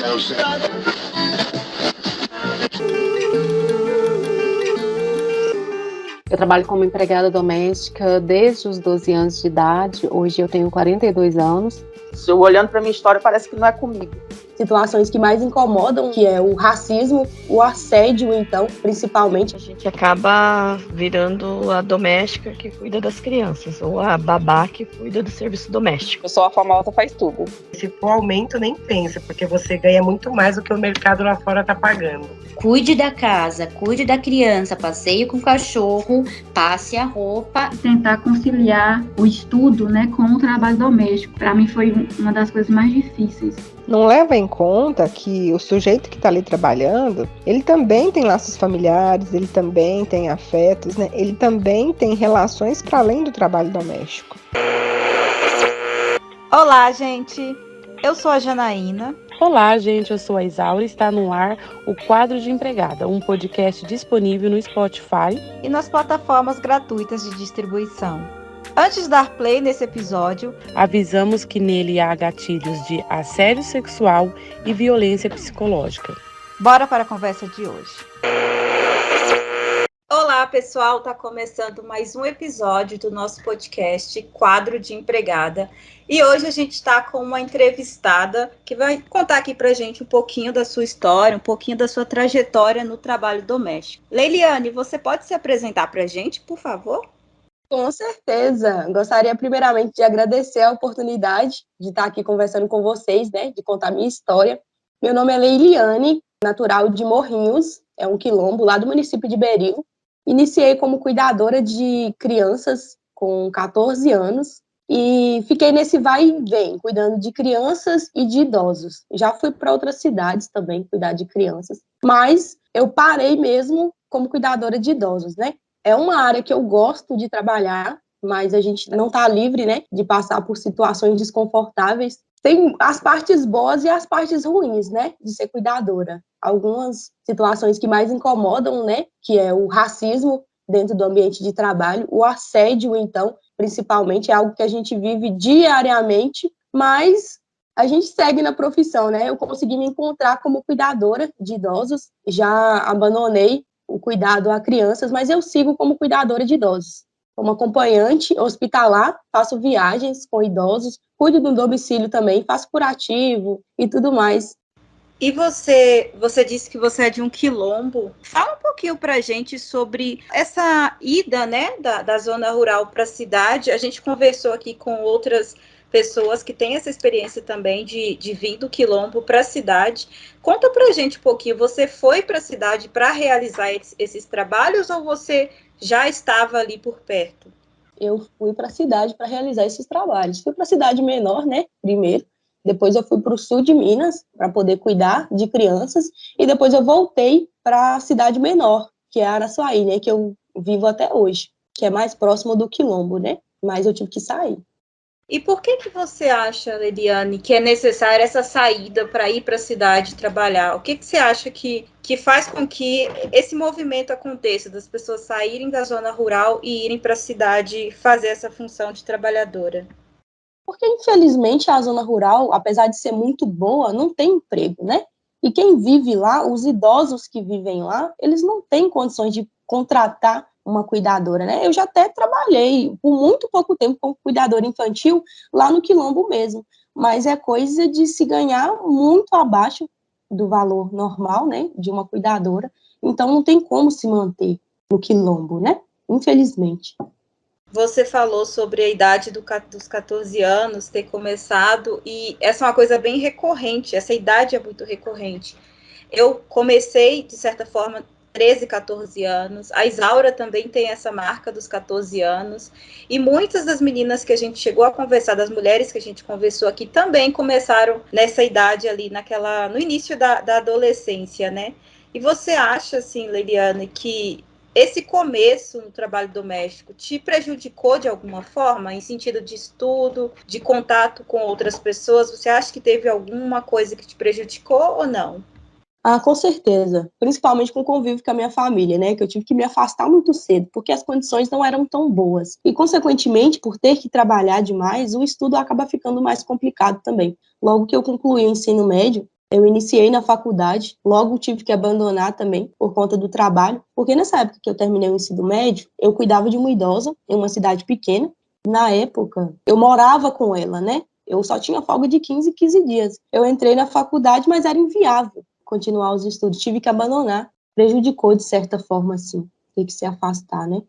Eu trabalho como empregada doméstica desde os 12 anos de idade. Hoje eu tenho 42 anos. Olhando para minha história, parece que não é comigo. Situações que mais incomodam, que é o racismo, o assédio, então, principalmente. A gente acaba virando a doméstica que cuida das crianças, ou a babá que cuida do serviço doméstico. Eu sou a famosa faz tudo. Se for aumento, nem pensa, porque você ganha muito mais do que o mercado lá fora está pagando. Cuide da casa, cuide da criança, passeie com o cachorro, passe a roupa. Tentar conciliar o estudo, né, com o trabalho doméstico. Para mim foi uma das coisas mais difíceis. Não leva em conta que o sujeito que está ali trabalhando, ele também tem laços familiares, ele também tem afetos, né? Ele também tem relações para além do trabalho doméstico. Olá, gente! Eu sou a Janaína. Olá, gente, eu sou a Isaura e está no ar o Quadro de Empregada, um podcast disponível no Spotify e nas plataformas gratuitas de distribuição. Antes de dar play nesse episódio, avisamos que nele há gatilhos de assédio sexual e violência psicológica. Bora para a conversa de hoje. Olá, pessoal! Tá começando mais um episódio do nosso podcast Quadro de Empregada. E hoje a gente está com uma entrevistada que vai contar aqui pra gente um pouquinho da sua história, um pouquinho da sua trajetória no trabalho doméstico. Leiliane, você pode se apresentar pra gente, por favor? Com certeza. Gostaria primeiramente de agradecer a oportunidade de estar aqui conversando com vocês, né, de contar minha história. Meu nome é Leiliane, natural de Morrinhos, é um quilombo lá do município de Berilo. Iniciei como cuidadora de crianças com 14 anos e fiquei nesse vai e vem, cuidando de crianças e de idosos. Já fui para outras cidades também cuidar de crianças, mas eu parei mesmo como cuidadora de idosos, né? É uma área que eu gosto de trabalhar, mas a gente não está livre, né, de passar por situações desconfortáveis. Tem as partes boas e as partes ruins, né, de ser cuidadora. Algumas situações que mais incomodam, né, que é o racismo dentro do ambiente de trabalho, o assédio, então, principalmente, é algo que a gente vive diariamente, mas a gente segue na profissão, né? Eu consegui me encontrar como cuidadora de idosos, já abandonei o cuidado a crianças, mas eu sigo como cuidadora de idosos. Como acompanhante hospitalar, faço viagens com idosos, cuido do domicílio também, faço curativo e tudo mais. E você disse que você é de um quilombo. Fala um pouquinho pra gente sobre essa ida, né, da zona rural para a cidade. A gente conversou aqui com outras pessoas que têm essa experiência também de vir do quilombo para a cidade. Conta pra gente um pouquinho, você foi para a cidade para realizar esses trabalhos ou você já estava ali por perto? Eu fui para a cidade para realizar esses trabalhos. Fui para a cidade menor, né, primeiro. Depois eu fui para o sul de Minas para poder cuidar de crianças e depois eu voltei para a cidade menor, que é Araçuaí, né, que eu vivo até hoje, que é mais próximo do quilombo, né, mas eu tive que sair. E por que você acha, Leiliane, que é necessária essa saída para ir para a cidade trabalhar? O que você acha que faz com que esse movimento aconteça, das pessoas saírem da zona rural e irem para a cidade fazer essa função de trabalhadora? Porque, infelizmente, a zona rural, apesar de ser muito boa, não tem emprego, né? E quem vive lá, os idosos que vivem lá, eles não têm condições de contratar uma cuidadora, né? Eu já até trabalhei por muito pouco tempo como cuidadora infantil lá no quilombo mesmo, mas é coisa de se ganhar muito abaixo do valor normal, né, de uma cuidadora, então não tem como se manter no quilombo, né? Infelizmente. Você falou sobre a idade dos 14 anos ter começado, e essa é uma coisa bem recorrente, essa idade é muito recorrente. Eu comecei, de certa forma, 13, 14 anos, a Isaura também tem essa marca dos 14 anos, e muitas das meninas que a gente chegou a conversar, das mulheres que a gente conversou aqui, também começaram nessa idade ali, no início da adolescência, né? E você acha, assim, Leiliane, que esse começo no trabalho doméstico te prejudicou de alguma forma, em sentido de estudo, de contato com outras pessoas? Você acha que teve alguma coisa que te prejudicou ou não? Ah, com certeza, principalmente com o convívio com a minha família, né, que eu tive que me afastar muito cedo, porque as condições não eram tão boas. E, consequentemente, por ter que trabalhar demais, o estudo acaba ficando mais complicado também. Logo que eu concluí o ensino médio, Eu iniciei na faculdade, logo tive que abandonar também por conta do trabalho, porque nessa época que eu terminei o ensino médio, eu cuidava de uma idosa em uma cidade pequena. Na época, eu morava com ela, né? Eu só tinha folga de 15 dias. Eu entrei na faculdade, mas era inviável continuar os estudos, tive que abandonar. Prejudicou de certa forma, assim, ter que se afastar, né?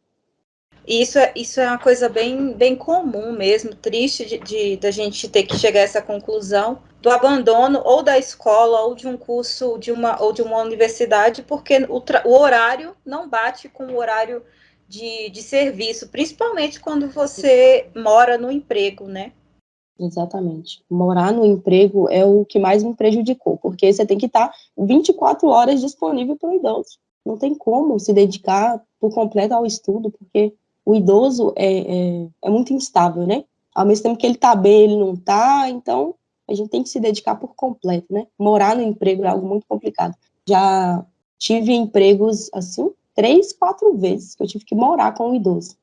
Isso é uma coisa bem comum mesmo, triste da gente ter que chegar a essa conclusão do abandono ou da escola ou de um curso ou de uma universidade, porque o horário não bate com o horário de serviço, principalmente quando você mora no emprego, né? Exatamente. Morar no emprego é o que mais me prejudicou, porque você tem que estar 24 horas disponível para o idoso. Não tem como se dedicar por completo ao estudo, porque o idoso é muito instável, né? Ao mesmo tempo que ele está bem, ele não está, então a gente tem que se dedicar por completo, né? Morar no emprego é algo muito complicado. Já tive empregos, assim, 3, 4 vezes que eu tive que morar com o idoso.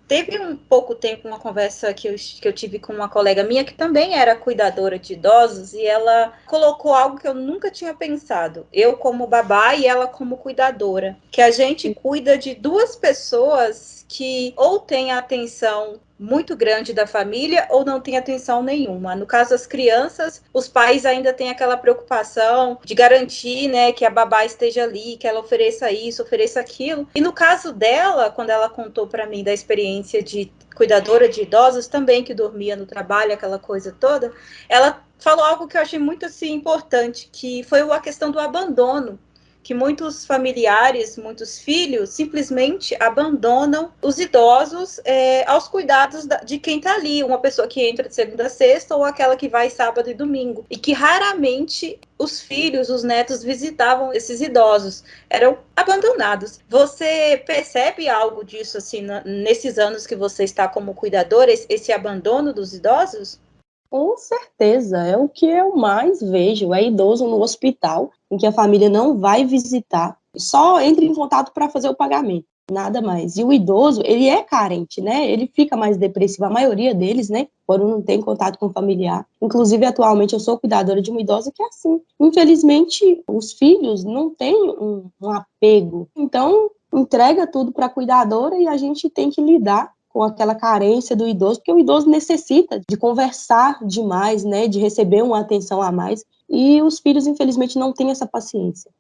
Teve um pouco tempo uma conversa que eu tive com uma colega minha que também era cuidadora de idosos e ela colocou algo que eu nunca tinha pensado. Eu como babá e ela como cuidadora. Que a gente cuida de duas pessoas que ou têm a atenção muito grande da família ou não tem atenção nenhuma. No caso das crianças, os pais ainda têm aquela preocupação de garantir, né, que a babá esteja ali, que ela ofereça isso, ofereça aquilo. E no caso dela, quando ela contou para mim da experiência de cuidadora de idosos também, que dormia no trabalho, aquela coisa toda, ela falou algo que eu achei muito assim importante, que foi a questão do abandono, que muitos familiares, muitos filhos, simplesmente abandonam os idosos aos cuidados de quem está ali, uma pessoa que entra de segunda a sexta ou aquela que vai sábado e domingo, e que raramente os filhos, os netos visitavam esses idosos, eram abandonados. Você percebe algo disso assim nesses anos que você está como cuidadora, esse abandono dos idosos? Com certeza, é o que eu mais vejo, é idoso no hospital, em que a família não vai visitar, só entra em contato para fazer o pagamento, nada mais. E o idoso, ele é carente, né? Ele fica mais depressivo, a maioria deles, né? Quando não tem contato com o familiar. Inclusive, atualmente, eu sou cuidadora de uma idosa que é assim. Infelizmente, os filhos não têm um apego. Então, entrega tudo para a cuidadora e a gente tem que lidar com aquela carência do idoso, porque o idoso necessita de conversar demais, né, de receber uma atenção a mais, e os filhos, infelizmente, não têm essa paciência.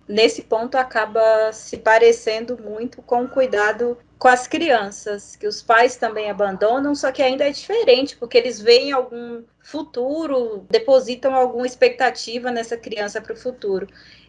Nesse ponto, acaba se parecendo muito com o cuidado com as crianças, que os pais também abandonam, só que ainda é diferente, porque eles veem algum futuro, depositam alguma expectativa nessa criança para o futuro.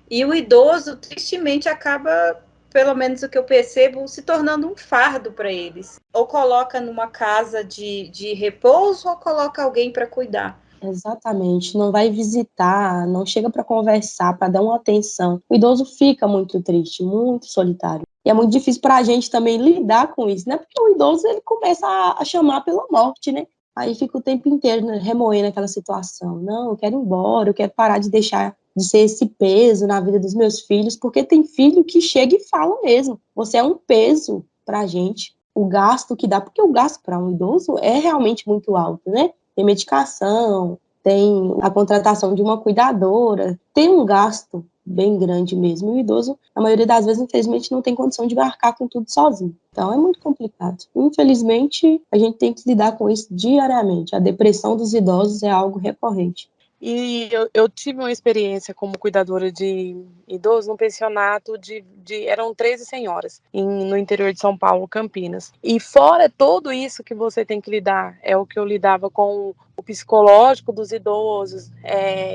E o idoso, tristemente, acaba, pelo menos o que eu percebo, se tornando um fardo para eles. Ou coloca numa casa de repouso, ou coloca alguém para cuidar. Exatamente, não vai visitar, não chega para conversar, para dar uma atenção. O idoso fica muito triste, muito solitário. E é muito difícil para a gente também lidar com isso, né? Porque o idoso, ele começa a chamar pela morte, né? Aí fica o tempo inteiro, né, remoendo aquela situação. Não, eu quero ir embora, eu quero parar de deixar de ser esse peso na vida dos meus filhos, porque tem filho que chega e fala mesmo. Você é um peso para a gente. O gasto que dá, porque o gasto para um idoso é realmente muito alto, né? Tem medicação, tem a contratação de uma cuidadora, tem um gasto bem grande mesmo. E o idoso, a maioria das vezes, infelizmente, não tem condição de arcar com tudo sozinho. Então, é muito complicado. Infelizmente, a gente tem que lidar com isso diariamente. A depressão dos idosos é algo recorrente. E eu tive uma experiência como cuidadora de idosos num pensionato eram 13 senhoras no interior de São Paulo, Campinas. E fora tudo isso que você tem que lidar, é o que eu lidava com o psicológico dos idosos,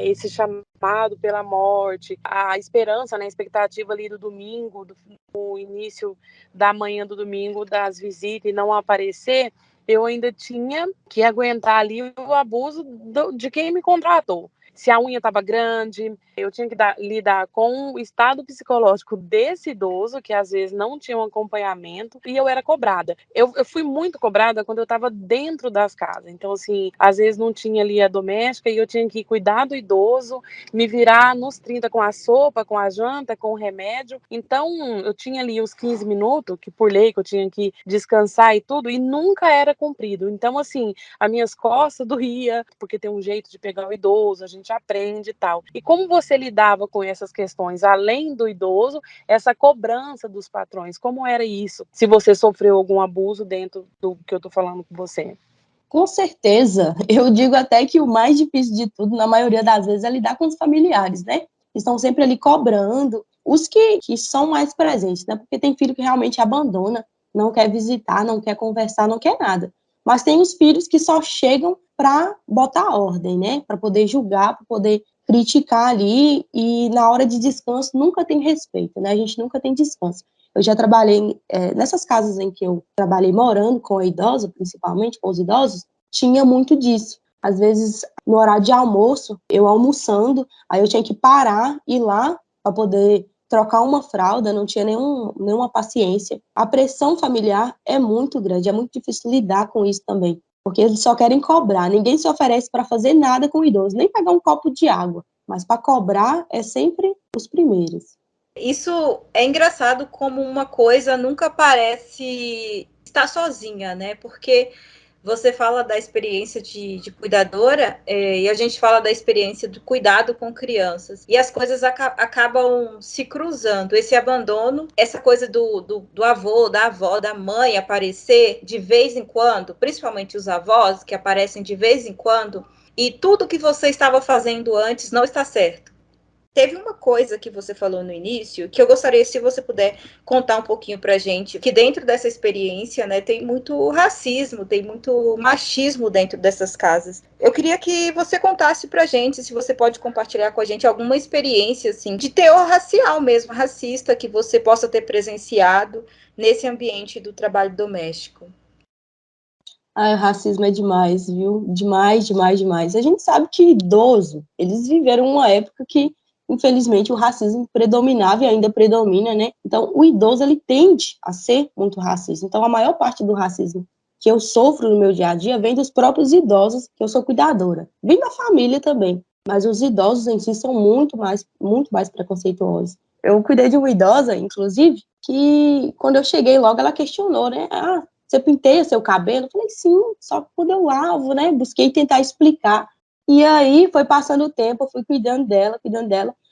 esse chamado pela morte, a esperança, né, a expectativa ali do domingo, do início da manhã do domingo, das visitas e não aparecer. Eu ainda tinha que aguentar ali o abuso de quem me contratou. Se a unha estava grande, eu tinha que lidar com o estado psicológico desse idoso, que às vezes não tinha um acompanhamento, e eu era cobrada. Eu fui muito cobrada quando eu estava dentro das casas. Então, assim, às vezes não tinha ali a doméstica e eu tinha que cuidar do idoso, me virar nos 30 com a sopa, com a janta, com o remédio. Então, eu tinha ali os 15 minutos, que por lei que eu tinha que descansar e tudo, e nunca era cumprido. Então, assim, as minhas costas doía, porque tem um jeito de pegar o idoso, a gente gente aprende e tal. E como você lidava com essas questões, além do idoso, essa cobrança dos patrões? Como era isso? Se você sofreu algum abuso dentro do que eu tô falando com você? Com certeza, eu digo até que o mais difícil de tudo, na maioria das vezes, é lidar com os familiares, né? Que estão sempre ali cobrando, os que são mais presentes, né? Porque tem filho que realmente abandona, não quer visitar, não quer conversar, não quer nada. Mas tem os filhos que só chegam para botar ordem, né? Para poder julgar, para poder criticar ali, e na hora de descanso nunca tem respeito, né? A gente nunca tem descanso. Eu já trabalhei nessas casas em que eu trabalhei morando com a idosa, principalmente com os idosos, tinha muito disso. Às vezes, no horário de almoço, eu almoçando, aí eu tinha que parar, ir lá para poder trocar uma fralda, não tinha nenhuma paciência. A pressão familiar é muito grande, é muito difícil lidar com isso também, porque eles só querem cobrar, ninguém se oferece para fazer nada com o idoso, nem pegar um copo de água, mas para cobrar é sempre os primeiros. Isso é engraçado como uma coisa nunca parece estar sozinha, né? Porque você fala da experiência de cuidadora e a gente fala da experiência do cuidado com crianças. E as coisas acabam se cruzando. Esse abandono, essa coisa do avô, da avó, da mãe aparecer de vez em quando, principalmente os avós que aparecem de vez em quando, e tudo que você estava fazendo antes não está certo. Teve uma coisa que você falou no início, que eu gostaria, se você puder contar um pouquinho pra gente, que dentro dessa experiência, né, tem muito racismo, tem muito machismo dentro dessas casas. Eu queria que você contasse pra gente, se você pode compartilhar com a gente alguma experiência, assim, de teor racial mesmo, racista, que você possa ter presenciado nesse ambiente do trabalho doméstico. O racismo é demais, viu? Demais, demais, demais. A gente sabe que idoso, eles viveram uma época que infelizmente, o racismo predominava e ainda predomina, né? Então, o idoso, ele tende a ser muito racista. Então, a maior parte do racismo que eu sofro no meu dia a dia vem dos próprios idosos, que eu sou cuidadora. Vem da família também, mas os idosos em si são muito mais preconceituosos. Eu cuidei de uma idosa, inclusive, que quando eu cheguei logo, ela questionou, né? Você penteia seu cabelo? Eu falei, sim, só quando eu lavo, né? Busquei tentar explicar. E aí, foi passando o tempo, eu fui cuidando dela.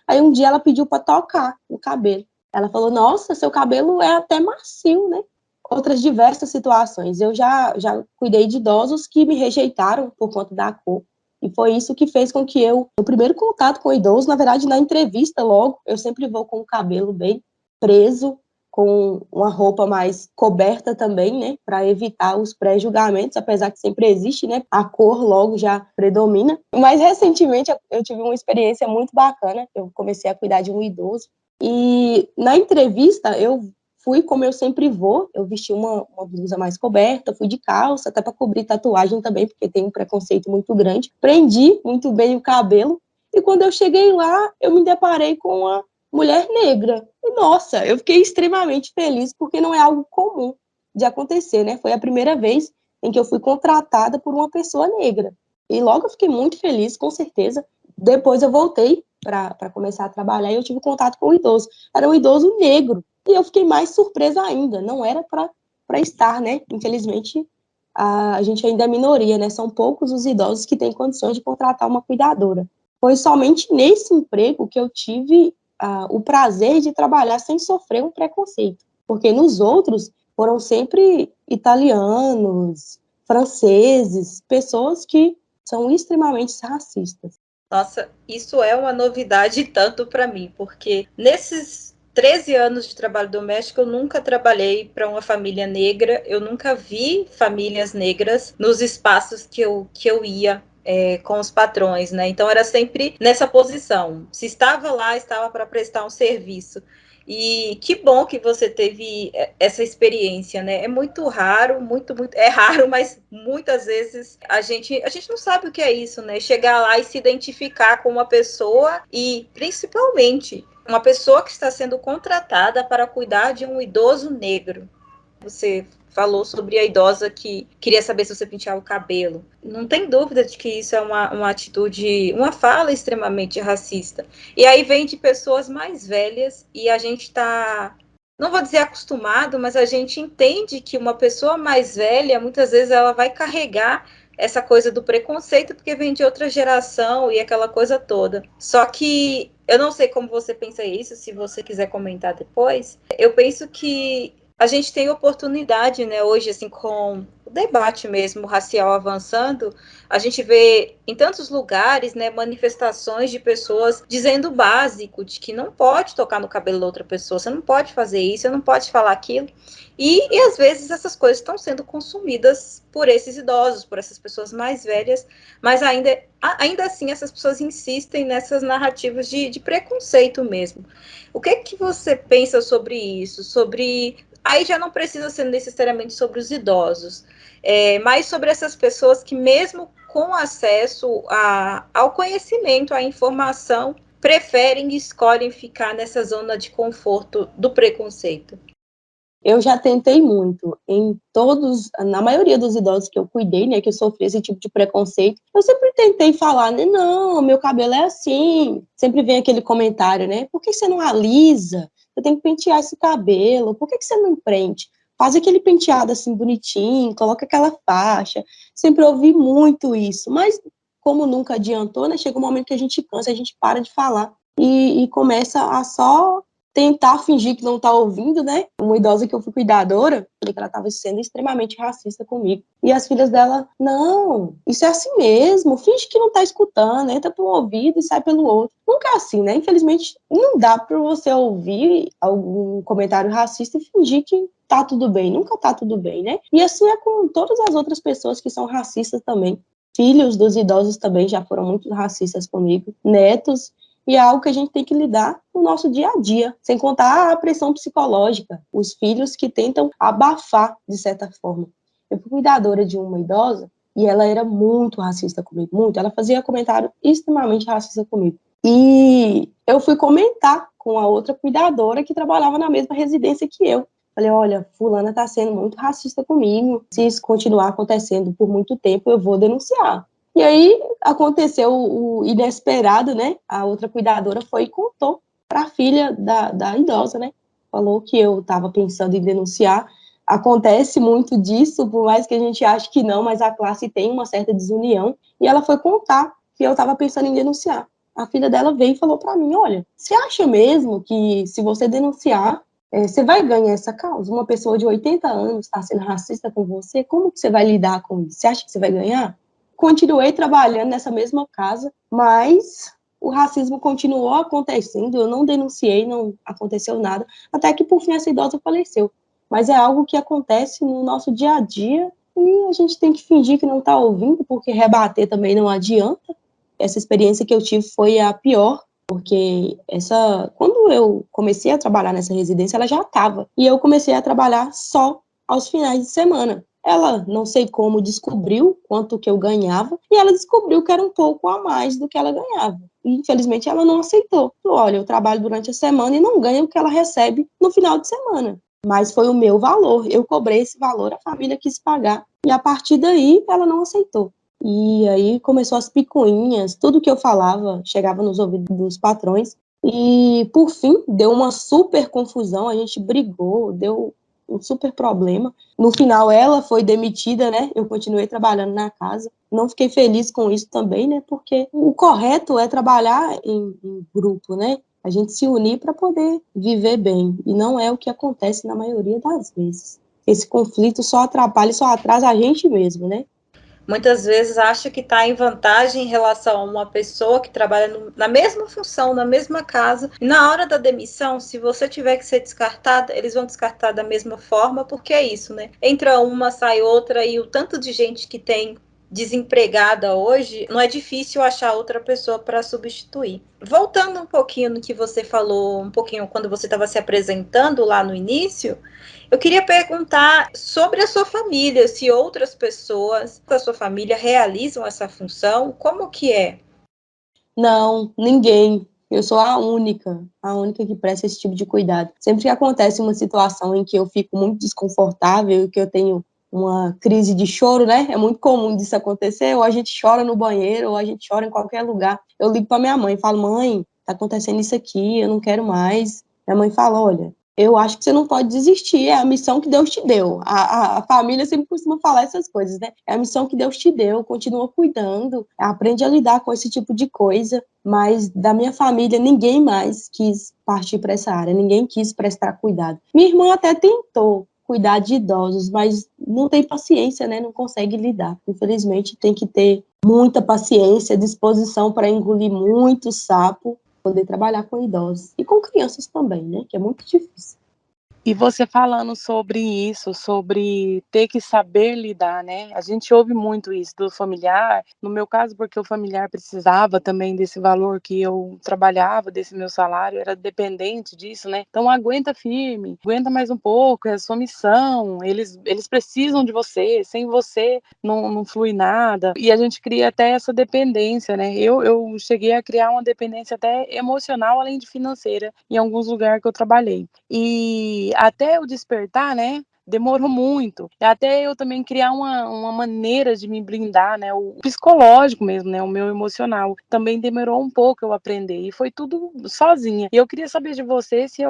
Aí um dia ela pediu para tocar no cabelo. Ela falou, nossa, seu cabelo é até macio, né? Outras diversas situações. Eu já cuidei de idosos que me rejeitaram por conta da cor. E foi isso que fez com que o primeiro contato com o idoso, na verdade, na entrevista logo, eu sempre vou com o cabelo bem preso, com uma roupa mais coberta também, né, para evitar os pré-julgamentos, apesar que sempre existe, né, a cor logo já predomina. Mas recentemente eu tive uma experiência muito bacana, eu comecei a cuidar de um idoso, e na entrevista eu fui como eu sempre vou, eu vesti uma blusa mais coberta, fui de calça, até para cobrir tatuagem também, porque tem um preconceito muito grande, prendi muito bem o cabelo, e quando eu cheguei lá, eu me deparei com uma mulher negra. E, nossa, eu fiquei extremamente feliz, porque não é algo comum de acontecer, né? Foi a primeira vez em que eu fui contratada por uma pessoa negra. E logo eu fiquei muito feliz, com certeza. Depois eu voltei para começar a trabalhar e eu tive contato com o idoso. Era um idoso negro. E eu fiquei mais surpresa ainda. Não era para estar, né? Infelizmente, a gente ainda é minoria, né? São poucos os idosos que têm condições de contratar uma cuidadora. Foi somente nesse emprego que eu tive o prazer de trabalhar sem sofrer um preconceito, porque nos outros foram sempre italianos, franceses, pessoas que são extremamente racistas. Nossa, isso é uma novidade tanto para mim, porque nesses 13 anos de trabalho doméstico eu nunca trabalhei para uma família negra, eu nunca vi famílias negras nos espaços que eu ia com os patrões, né? Então era sempre nessa posição. Se estava lá, estava para prestar um serviço. E que bom que você teve essa experiência, né? É muito raro, é raro, mas muitas vezes a gente não sabe o que é isso, né? Chegar lá e se identificar com uma pessoa e, principalmente, uma pessoa que está sendo contratada para cuidar de um idoso negro. Você falou sobre a idosa que queria saber se você penteava o cabelo. Não tem dúvida de que isso é uma atitude, uma fala extremamente racista. E aí vem de pessoas mais velhas e a gente está, não vou dizer acostumado, mas a gente entende que uma pessoa mais velha, muitas vezes ela vai carregar essa coisa do preconceito, porque vem de outra geração e aquela coisa toda. Só que eu não sei como você pensa isso, se você quiser comentar depois. Eu penso que a gente tem oportunidade, né, hoje, assim, com o debate mesmo racial avançando, a gente vê em tantos lugares, né, manifestações de pessoas dizendo o básico, de que não pode tocar no cabelo da outra pessoa, você não pode fazer isso, você não pode falar aquilo. E às vezes essas coisas estão sendo consumidas por esses idosos, por essas pessoas mais velhas, mas ainda assim essas pessoas insistem nessas narrativas de preconceito mesmo. O que você pensa sobre isso? Aí já não precisa ser necessariamente sobre os idosos, mas sobre essas pessoas que mesmo com acesso ao conhecimento, à informação, preferem e escolhem ficar nessa zona de conforto do preconceito. Eu já tentei muito, na maioria dos idosos que eu cuidei, né, que eu sofri esse tipo de preconceito, eu sempre tentei falar, né, não, meu cabelo é assim, sempre vem aquele comentário, né, por que você não alisa? Você tem que pentear esse cabelo, por que você não prende? Faz aquele penteado assim bonitinho, coloca aquela faixa, sempre ouvi muito isso, mas como nunca adiantou, né, chega um momento que a gente cansa, a gente para de falar e começa a só tentar fingir que não está ouvindo, né? Uma idosa que eu fui cuidadora, falei que ela estava sendo extremamente racista comigo. E as filhas dela, não, isso é assim mesmo, finge que não está escutando, entra por um ouvido e sai pelo outro. Nunca é assim, né? Infelizmente, não dá para você ouvir algum comentário racista e fingir que tá tudo bem. Nunca tá tudo bem, né? E assim é com todas as outras pessoas que são racistas também. Filhos dos idosos também já foram muito racistas comigo, netos, e é algo que a gente tem que lidar no nosso dia a dia, sem contar a pressão psicológica, os filhos que tentam abafar, de certa forma. Eu fui cuidadora de uma idosa e ela era muito racista comigo, muito. Ela fazia comentário extremamente racista comigo. E eu fui comentar com a outra cuidadora que trabalhava na mesma residência que eu. Falei, olha, fulana está sendo muito racista comigo, se isso continuar acontecendo por muito tempo, eu vou denunciar. E aí aconteceu o inesperado, né? A outra cuidadora foi e contou para a filha da idosa, né? Falou que eu estava pensando em denunciar. Acontece muito disso, por mais que a gente ache que não, mas a classe tem uma certa desunião. E ela foi contar que eu estava pensando em denunciar. A filha dela veio e falou para mim, olha, você acha mesmo que se você denunciar, você vai ganhar essa causa? Uma pessoa de 80 anos está sendo racista com você, como que você vai lidar com isso? Você acha que você vai ganhar? Continuei trabalhando nessa mesma casa, mas o racismo continuou acontecendo, eu não denunciei, não aconteceu nada, até que por fim essa idosa faleceu. Mas é algo que acontece no nosso dia a dia e a gente tem que fingir que não está ouvindo, porque rebater também não adianta. Essa experiência que eu tive foi a pior, porque quando eu comecei a trabalhar nessa residência, ela já estava, e eu comecei a trabalhar só aos finais de semana. Ela, não sei como, descobriu quanto que eu ganhava, e ela descobriu que era um pouco a mais do que ela ganhava. E, infelizmente, ela não aceitou. Falou, olha, eu trabalho durante a semana e não ganho o que ela recebe no final de semana. Mas foi o meu valor, eu cobrei esse valor, a família quis pagar. E, a partir daí, ela não aceitou. E aí começou as picuinhas, tudo que eu falava chegava nos ouvidos dos patrões. E, por fim, deu uma super confusão, a gente brigou, deu um super problema. No final, ela foi demitida, né? Eu continuei trabalhando na casa. Não fiquei feliz com isso também, né? Porque o correto é trabalhar em grupo, né? A gente se unir para poder viver bem. E não é o que acontece na maioria das vezes. Esse conflito só atrapalha e só atrasa a gente mesmo, né? Muitas vezes acha que está em vantagem em relação a uma pessoa que trabalha na mesma função, na mesma casa. Na hora da demissão, se você tiver que ser descartada, eles vão descartar da mesma forma, porque é isso, né? Entra uma, sai outra, e o tanto de gente que tem desempregada hoje, não é difícil achar outra pessoa para substituir. Voltando um pouquinho no que você falou, um pouquinho quando você estava se apresentando lá no início, eu queria perguntar sobre a sua família, se outras pessoas da sua família realizam essa função, como que é? Não, ninguém. Eu sou a única que presta esse tipo de cuidado. Sempre que acontece uma situação em que eu fico muito desconfortável, que eu tenho uma crise de choro, né? É muito comum disso acontecer, ou a gente chora no banheiro, ou a gente chora em qualquer lugar. Eu ligo para minha mãe e falo, mãe, tá acontecendo isso aqui, eu não quero mais. Minha mãe fala, olha, eu acho que você não pode desistir, é a missão que Deus te deu. A família sempre costuma falar essas coisas, né? É a missão que Deus te deu, continua cuidando, aprende a lidar com esse tipo de coisa, mas da minha família ninguém mais quis partir para essa área, ninguém quis prestar cuidado. Minha irmã até tentou cuidar de idosos, mas não tem paciência, né? Não consegue lidar. Infelizmente, tem que ter muita paciência, disposição para engolir muito sapo, poder trabalhar com idosos e com crianças também, né? Que é muito difícil. E você falando sobre isso, sobre ter que saber lidar, né? A gente ouve muito isso do familiar. No meu caso, porque o familiar precisava também desse valor que eu trabalhava, desse meu salário, era dependente disso, né? Então aguenta firme, aguenta mais um pouco, é a sua missão. Eles precisam de você, sem você não flui nada. E a gente cria até essa dependência, né? Eu cheguei a criar uma dependência até emocional, além de financeira, em alguns lugares que eu trabalhei. E até eu despertar, né, demorou muito. Até eu também criar uma maneira de me blindar, né, o psicológico mesmo, né, o meu emocional. Também demorou um pouco eu aprender. E foi tudo sozinha. E eu queria saber de você se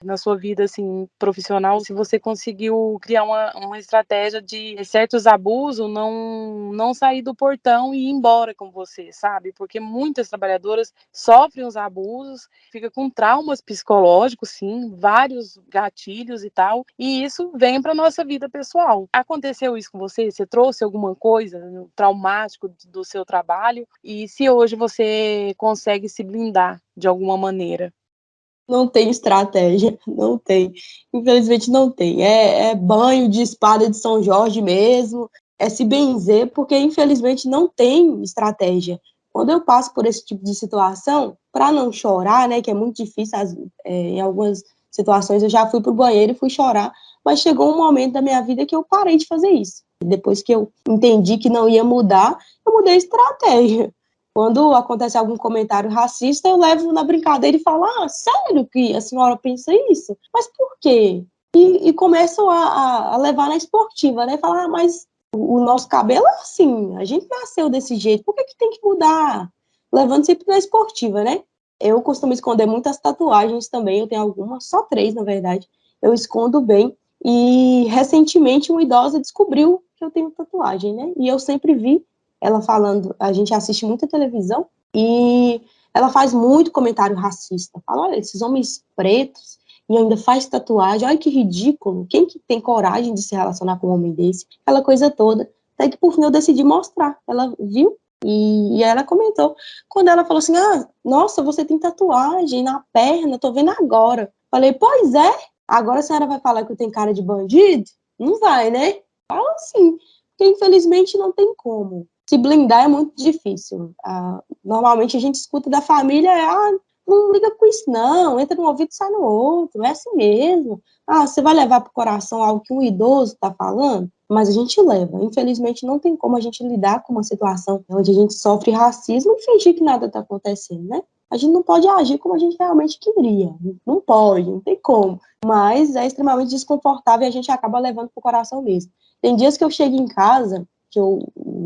na sua vida, assim, profissional, se você conseguiu criar uma estratégia de certos abusos não sair do portão e ir embora com você, sabe? Porque muitas trabalhadoras sofrem os abusos, fica com traumas psicológicos, sim, vários gatilhos e tal, e isso vem para nossa vida pessoal. Aconteceu isso com você? Você trouxe alguma coisa traumático do seu trabalho? E se hoje você consegue se blindar de alguma maneira? Não tem estratégia, não tem. Infelizmente não tem. É banho de espada de São Jorge mesmo, é se benzer, porque infelizmente não tem estratégia. Quando eu passo por esse tipo de situação, para não chorar, né, que é muito difícil, em algumas situações eu já fui pro banheiro e fui chorar, mas chegou um momento da minha vida que eu parei de fazer isso. Depois que eu entendi que não ia mudar, eu mudei a estratégia. Quando acontece algum comentário racista, eu levo na brincadeira e falo, sério que a senhora pensa isso? Mas por quê? E começo a levar na esportiva, né? Falar, mas o nosso cabelo é assim, a gente nasceu desse jeito, por que tem que mudar? Levando sempre na esportiva, né? Eu costumo esconder muitas tatuagens também, eu tenho algumas, só 3, na verdade. Eu escondo bem. E recentemente uma idosa descobriu que eu tenho tatuagem, né? E eu sempre vi ela falando, a gente assiste muita televisão, e ela faz muito comentário racista. Fala, olha, esses homens pretos, e ainda faz tatuagem, olha que ridículo, quem que tem coragem de se relacionar com um homem desse? Aquela coisa toda. Até que por fim eu decidi mostrar. Ela viu, e ela comentou. Quando ela falou assim, nossa, você tem tatuagem na perna, tô vendo agora. Falei, pois é, agora a senhora vai falar que eu tenho cara de bandido? Não vai, né? Fala assim, porque infelizmente não tem como. Se blindar é muito difícil. Normalmente a gente escuta da família, não liga com isso não, entra no ouvido e sai no outro, é assim mesmo. Você vai levar para o coração algo que um idoso está falando? Mas a gente leva. Infelizmente não tem como a gente lidar com uma situação onde a gente sofre racismo e fingir que nada está acontecendo, né? A gente não pode agir como a gente realmente queria. Não pode, não tem como. Mas é extremamente desconfortável e a gente acaba levando para o coração mesmo. Tem dias que eu chego em casa, que eu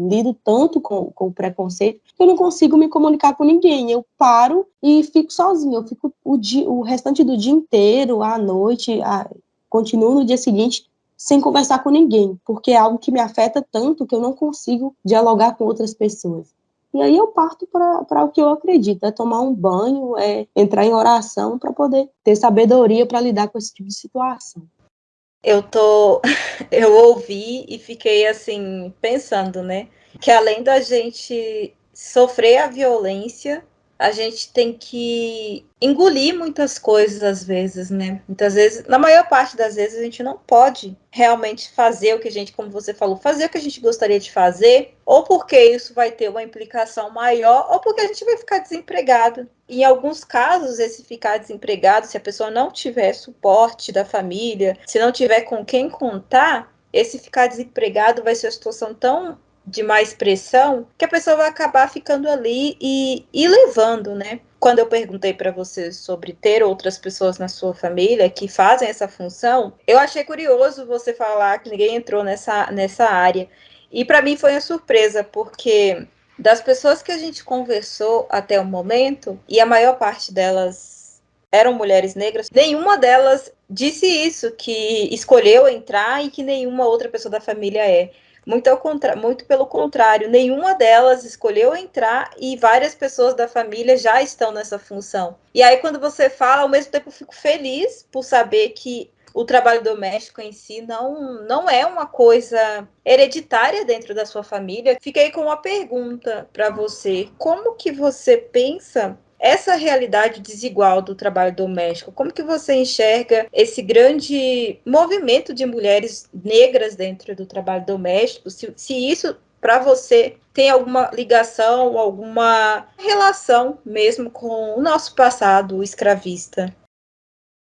lido tanto com o preconceito, que eu não consigo me comunicar com ninguém. Eu paro e fico sozinha. Eu fico o restante do dia inteiro, à noite, continuo no dia seguinte sem conversar com ninguém, porque é algo que me afeta tanto que eu não consigo dialogar com outras pessoas. E aí eu parto para o que eu acredito, é tomar um banho, é entrar em oração para poder ter sabedoria para lidar com esse tipo de situação. Eu ouvi e fiquei assim, pensando, né? Que além da gente sofrer a violência, a gente tem que engolir muitas coisas às vezes, né? Muitas vezes, na maior parte das vezes, a gente não pode realmente fazer o que a gente, como você falou, fazer o que a gente gostaria de fazer, ou porque isso vai ter uma implicação maior, ou porque a gente vai ficar desempregado. Em alguns casos, esse ficar desempregado, se a pessoa não tiver suporte da família, se não tiver com quem contar, esse ficar desempregado vai ser uma situação tão de mais pressão, que a pessoa vai acabar ficando ali e levando, né? Quando eu perguntei para você sobre ter outras pessoas na sua família que fazem essa função, eu achei curioso você falar que ninguém entrou nessa área. E para mim foi uma surpresa, porque das pessoas que a gente conversou até o momento, e a maior parte delas eram mulheres negras, nenhuma delas disse isso, que escolheu entrar e que nenhuma outra pessoa da família é. Muito pelo contrário, nenhuma delas escolheu entrar e várias pessoas da família já estão nessa função. E aí, quando você fala, ao mesmo tempo eu fico feliz por saber que o trabalho doméstico em si não é uma coisa hereditária dentro da sua família. Fiquei com uma pergunta para você. Como que você pensa essa realidade desigual do trabalho doméstico? Como que você enxerga esse grande movimento de mulheres negras dentro do trabalho doméstico? Se isso, para você, tem alguma ligação, alguma relação mesmo com o nosso passado escravista?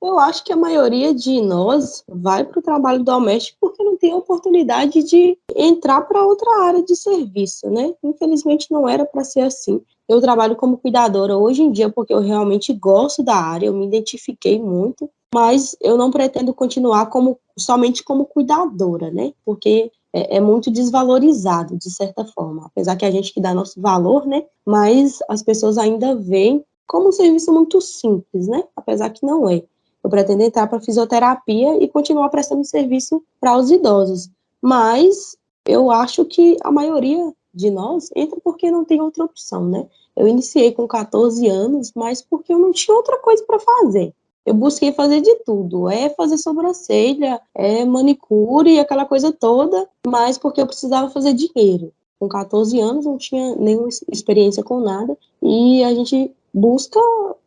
Eu acho que a maioria de nós vai para o trabalho doméstico porque não tem oportunidade de entrar para outra área de serviço, né? Infelizmente não era para ser assim. Eu trabalho como cuidadora hoje em dia porque eu realmente gosto da área, eu me identifiquei muito, mas eu não pretendo continuar somente como cuidadora, né? Porque é muito desvalorizado, de certa forma. Apesar que a gente que dá nosso valor, né? Mas as pessoas ainda veem como um serviço muito simples, né? Apesar que não é. Eu pretendo entrar para fisioterapia e continuar prestando serviço para os idosos. Mas eu acho que a maioria de nós entra porque não tem outra opção, né? Eu iniciei com 14 anos, mas porque eu não tinha outra coisa para fazer. Eu busquei fazer de tudo, fazer sobrancelha, manicure, aquela coisa toda, mas porque eu precisava fazer dinheiro. Com 14 anos, não tinha nenhuma experiência com nada, e a gente busca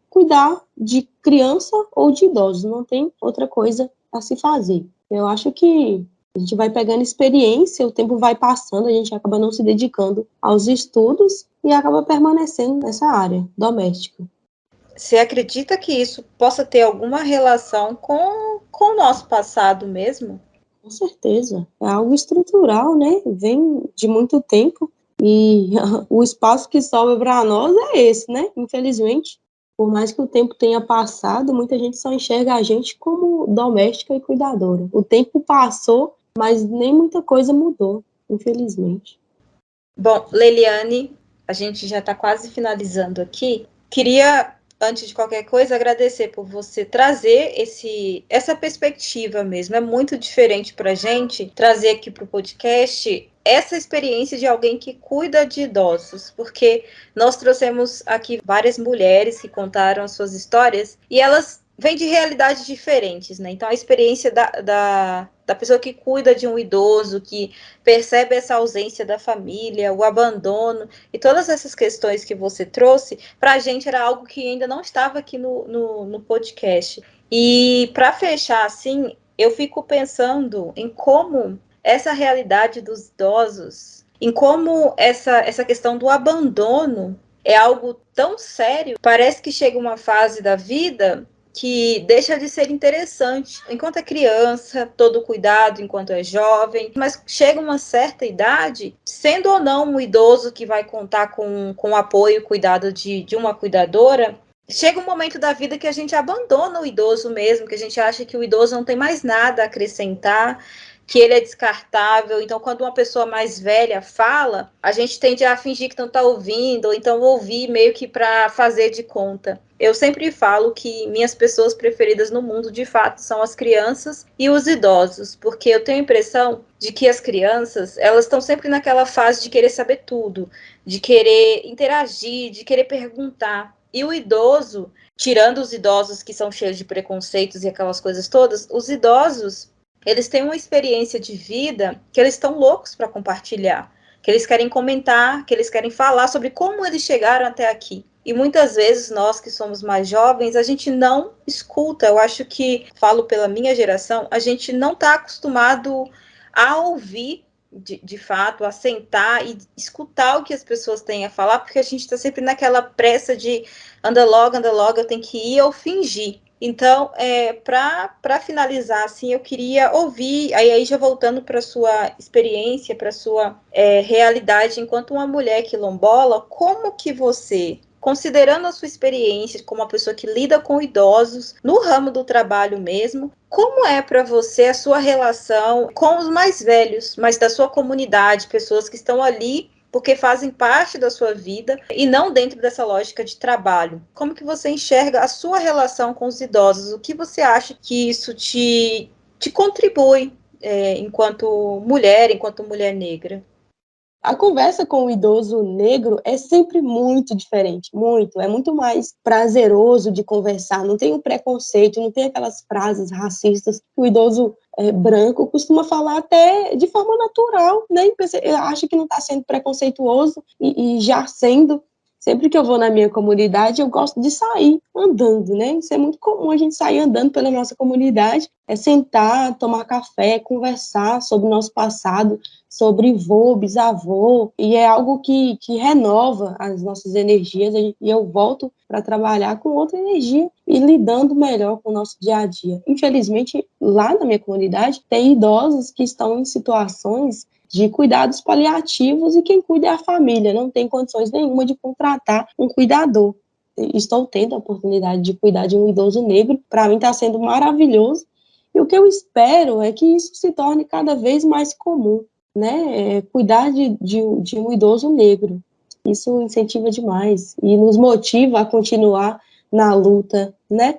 cuidar de criança ou de idosos, não tem outra coisa a se fazer. Eu acho que a gente vai pegando experiência, o tempo vai passando, a gente acaba não se dedicando aos estudos e acaba permanecendo nessa área doméstica. Você acredita que isso possa ter alguma relação com o nosso passado mesmo? Com certeza, é algo estrutural, né? Vem de muito tempo e o espaço que sobra para nós é esse, né? Infelizmente. Por mais que o tempo tenha passado, muita gente só enxerga a gente como doméstica e cuidadora. O tempo passou, mas nem muita coisa mudou, infelizmente. Bom, Leiliane, a gente já está quase finalizando aqui. Queria, antes de qualquer coisa, agradecer por você trazer essa perspectiva mesmo. É muito diferente para a gente trazer aqui para o podcast essa experiência de alguém que cuida de idosos, porque nós trouxemos aqui várias mulheres que contaram as suas histórias e elas vêm de realidades diferentes, né? Então, a experiência da pessoa que cuida de um idoso, que percebe essa ausência da família, o abandono e todas essas questões que você trouxe, para a gente era algo que ainda não estava aqui no podcast. E para fechar, assim, eu fico pensando em como essa realidade dos idosos, em como essa questão do abandono é algo tão sério, parece que chega uma fase da vida que deixa de ser interessante. Enquanto é criança, todo cuidado enquanto é jovem, mas chega uma certa idade, sendo ou não um idoso que vai contar com o apoio e cuidado de uma cuidadora, chega um momento da vida que a gente abandona o idoso mesmo, que a gente acha que o idoso não tem mais nada a acrescentar, que ele é descartável. Então, quando uma pessoa mais velha fala, a gente tende a fingir que não está ouvindo, ou então ouvir meio que para fazer de conta. Eu sempre falo que minhas pessoas preferidas no mundo, de fato, são as crianças e os idosos, porque eu tenho a impressão de que as crianças, elas estão sempre naquela fase de querer saber tudo, de querer interagir, de querer perguntar. E o idoso, tirando os idosos que são cheios de preconceitos e aquelas coisas todas, os idosos, eles têm uma experiência de vida que eles estão loucos para compartilhar, que eles querem comentar, que eles querem falar sobre como eles chegaram até aqui. E muitas vezes nós que somos mais jovens, a gente não escuta. Eu acho que, falo pela minha geração, a gente não está acostumado a ouvir de fato, a sentar e escutar o que as pessoas têm a falar, porque a gente está sempre naquela pressa de anda logo, eu tenho que ir ou fingir. Então, para finalizar, assim, eu queria ouvir, aí já voltando para a sua experiência, para a sua realidade enquanto uma mulher quilombola, como que você, considerando a sua experiência como uma pessoa que lida com idosos, no ramo do trabalho mesmo, como é para você a sua relação com os mais velhos, mas da sua comunidade, pessoas que estão ali porque fazem parte da sua vida e não dentro dessa lógica de trabalho. Como que você enxerga a sua relação com os idosos? O que você acha que isso te contribui enquanto mulher negra? A conversa com o idoso negro é sempre muito diferente, é muito mais prazeroso de conversar, não tem um preconceito, não tem aquelas frases racistas que o idoso branco costuma falar até de forma natural, né? Eu acho que não está sendo preconceituoso e já sendo. Sempre que eu vou na minha comunidade, eu gosto de sair andando, né? Isso é muito comum, a gente sair andando pela nossa comunidade, sentar, tomar café, conversar sobre o nosso passado, sobre vô, bisavô, e é algo que renova as nossas energias, e eu volto para trabalhar com outra energia e lidando melhor com o nosso dia a dia. Infelizmente, lá na minha comunidade, tem idosos que estão em situações de cuidados paliativos e quem cuida é a família, não tem condições nenhuma de contratar um cuidador. Estou tendo a oportunidade de cuidar de um idoso negro, para mim está sendo maravilhoso, e o que eu espero é que isso se torne cada vez mais comum, né? Cuidar de um idoso negro, isso incentiva demais e nos motiva a continuar na luta, né?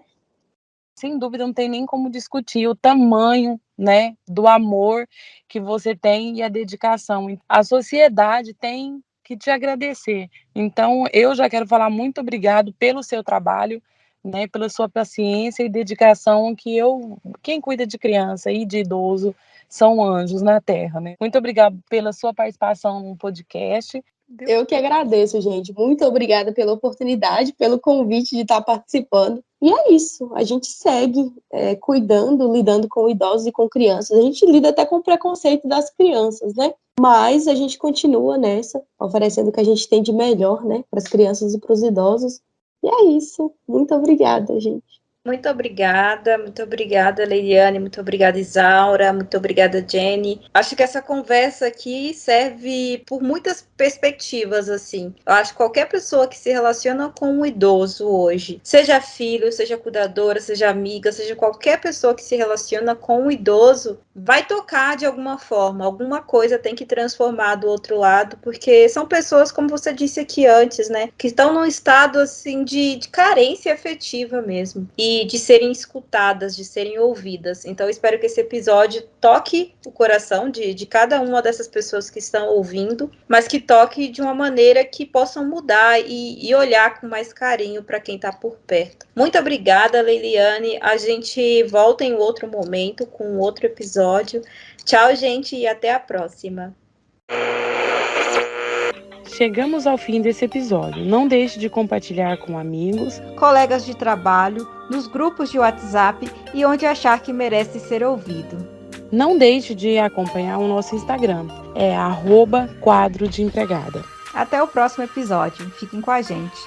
Sem dúvida, não tem nem como discutir o tamanho, né, do amor que você tem e a dedicação. A sociedade tem que te agradecer. Então, eu já quero falar muito obrigado pelo seu trabalho, né, pela sua paciência e dedicação, quem cuida de criança e de idoso são anjos na Terra, né? Muito obrigado pela sua participação no podcast. Eu que agradeço, gente. Muito obrigada pela oportunidade, pelo convite de estar participando. E é isso, a gente segue cuidando, lidando com idosos e com crianças. A gente lida até com o preconceito das crianças, né? Mas a gente continua nessa, oferecendo o que a gente tem de melhor, né, para as crianças e para os idosos. E é isso. Muito obrigada, gente. Muito obrigada, Leiliane, muito obrigada, Isaura, muito obrigada, Jenny. Acho que essa conversa aqui serve por muitas perspectivas, assim. Eu acho que qualquer pessoa que se relaciona com um idoso hoje, seja filho, seja cuidadora, seja amiga, seja qualquer pessoa que se relaciona com um idoso, vai tocar de alguma forma, alguma coisa tem que transformar do outro lado, porque são pessoas, como você disse aqui antes, né, que estão num estado, assim, de carência afetiva mesmo. E de serem escutadas, de serem ouvidas. Então, eu espero que esse episódio toque o coração de cada uma dessas pessoas que estão ouvindo, mas que toque de uma maneira que possam mudar e olhar com mais carinho para quem está por perto. Muito obrigada, Leiliane. A gente volta em outro momento com outro episódio. Tchau, gente, e até a próxima. Chegamos ao fim desse episódio. Não deixe de compartilhar com amigos, colegas de trabalho, nos grupos de WhatsApp e onde achar que merece ser ouvido. Não deixe de acompanhar o nosso Instagram, @quadro de empregada. Até o próximo episódio. Fiquem com a gente.